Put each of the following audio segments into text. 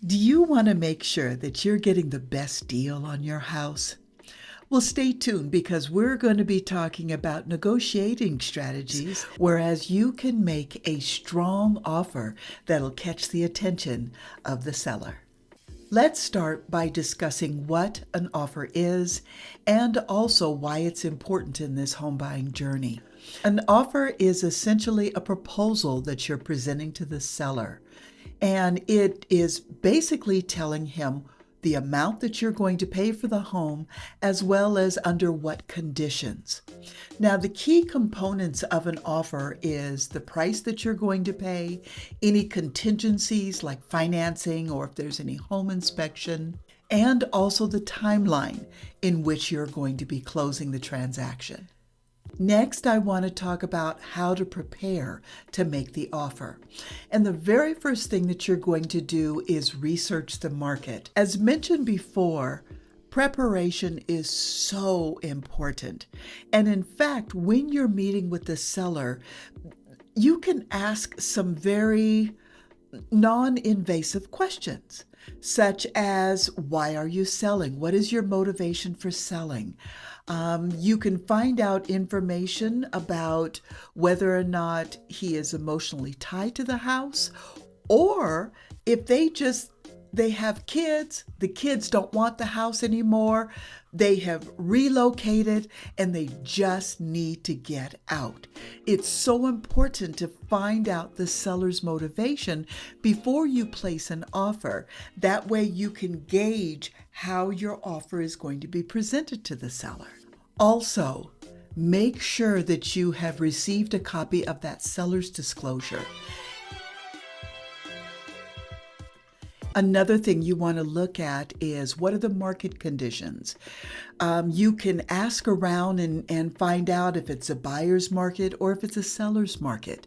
Do you want to make sure that you're getting the best deal on your house? Well, stay tuned because we're going to be talking about negotiating strategies, whereas you can make a strong offer that'll catch the attention of the seller. Let's start by discussing what an offer is and also why it's important in this home buying journey. An offer is essentially a proposal that you're presenting to the seller, and it is basically telling him the amount that you're going to pay for the home, as well as under what conditions. Now, the key components of an offer is the price that you're going to pay, any contingencies like financing or if there's any home inspection, and also the timeline in which you're going to be closing the transaction. Next, I want to talk about how to prepare to make the offer. And the very first thing that you're going to do is research the market. As mentioned before, preparation is so important. And in fact, when you're meeting with the seller, you can ask some very non-invasive questions, such as, why are you selling? What is your motivation for selling? You can find out information about whether or not he is emotionally tied to the house, or if they have kids, the kids don't want the house anymore, they have relocated, and they just need to get out. It's so important to find out the seller's motivation before you place an offer. That way you can gauge how your offer is going to be presented to the seller. Also, make sure that you have received a copy of that seller's disclosure. Another thing you want to look at is, what are the market conditions? You can ask around and find out if it's a buyer's market or if it's a seller's market.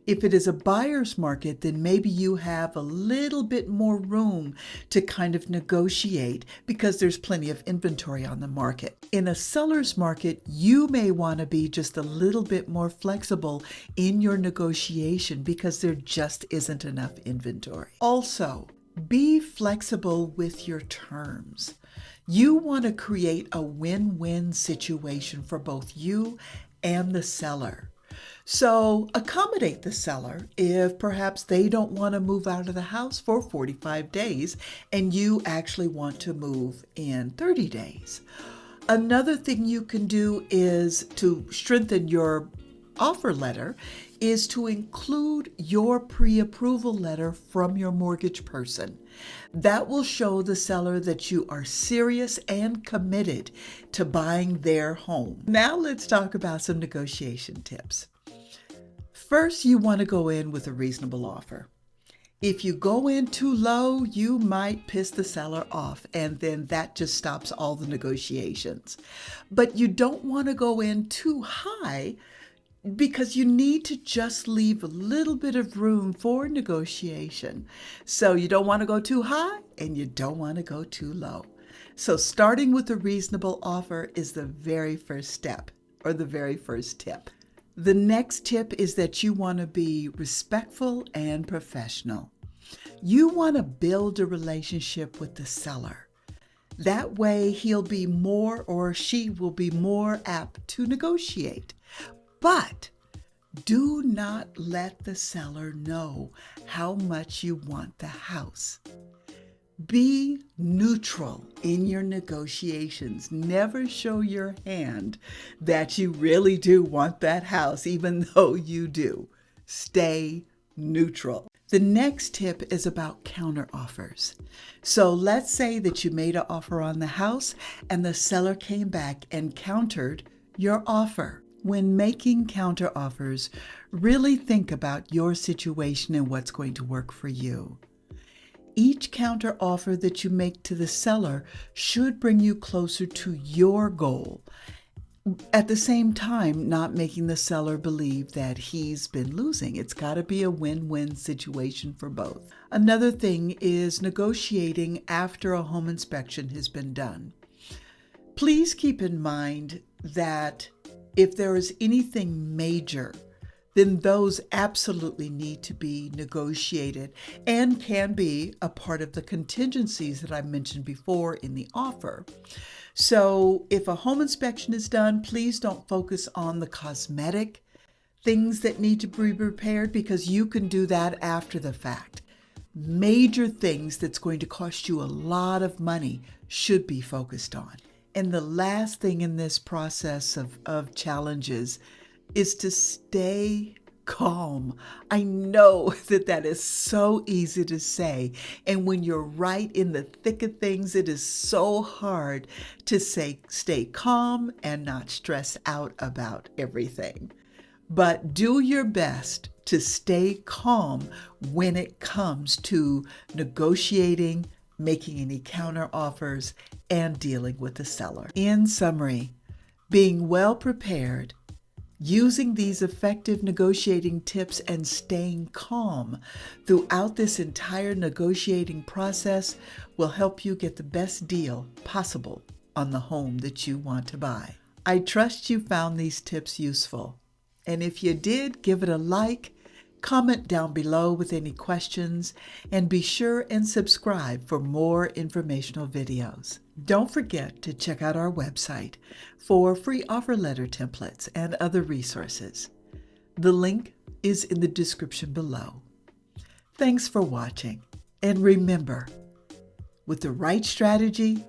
If it is a buyer's market, then maybe you have a little bit more room to kind of negotiate because there's plenty of inventory on the market. In a seller's market, you may want to be just a little bit more flexible in your negotiation because there just isn't enough inventory. Also, be flexible with your terms. You want to create a win-win situation for both you and the seller. So accommodate the seller if perhaps they don't want to move out of the house for 45 days and you actually want to move in 30 days. Another thing you can do is to strengthen your offer letter is to include your pre-approval letter from your mortgage person. That will show the seller that you are serious and committed to buying their home. Now let's talk about some negotiation tips. First, you want to go in with a reasonable offer. If you go in too low, you might piss the seller off, and then that just stops all the negotiations. But you don't want to go in too high because you need to just leave a little bit of room for negotiation. So you don't want to go too high and you don't want to go too low. So starting with a reasonable offer is the very first step, or the very first tip. The next tip is that you want to be respectful and professional. You want to build a relationship with the seller. That way he'll be more, or she will be more apt to negotiate. But do not let the seller know how much you want the house. Be neutral in your negotiations. Never show your hand that you really do want that house, even though you do. Stay neutral. The next tip is about counter offers. So let's say that you made an offer on the house and the seller came back and countered your offer. When making counter offers, really think about your situation and what's going to work for you. Each counter offer that you make to the seller should bring you closer to your goal. At the same time, not making the seller believe that he's been losing. It's got to be a win-win situation for both. Another thing is negotiating after a home inspection has been done. Please keep in mind that if there is anything major then those absolutely need to be negotiated and can be a part of the contingencies that I mentioned before in the offer. So if a home inspection is done, please don't focus on the cosmetic things that need to be repaired, because you can do that after the fact. Major things that's going to cost you a lot of money should be focused on. And the last thing in this process of challenges is to stay calm. I know that that is so easy to say. And when you're right in the thick of things, it is so hard to say, stay calm and not stress out about everything. But do your best to stay calm when it comes to negotiating, making any counter offers, and dealing with the seller. In summary, being well prepared, using these effective negotiating tips, and staying calm throughout this entire negotiating process will help you get the best deal possible on the home that you want to buy. I trust you found these tips useful. And if you did, give it a like, comment down below with any questions, and be sure and subscribe for more informational videos. Don't forget to check out our website for free offer letter templates and other resources. The link is in the description below. Thanks for watching, and remember, with the right strategy,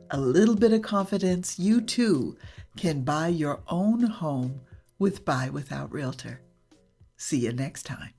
a little bit of confidence, you too can buy your own home with Buy Without Realtor. See you next time.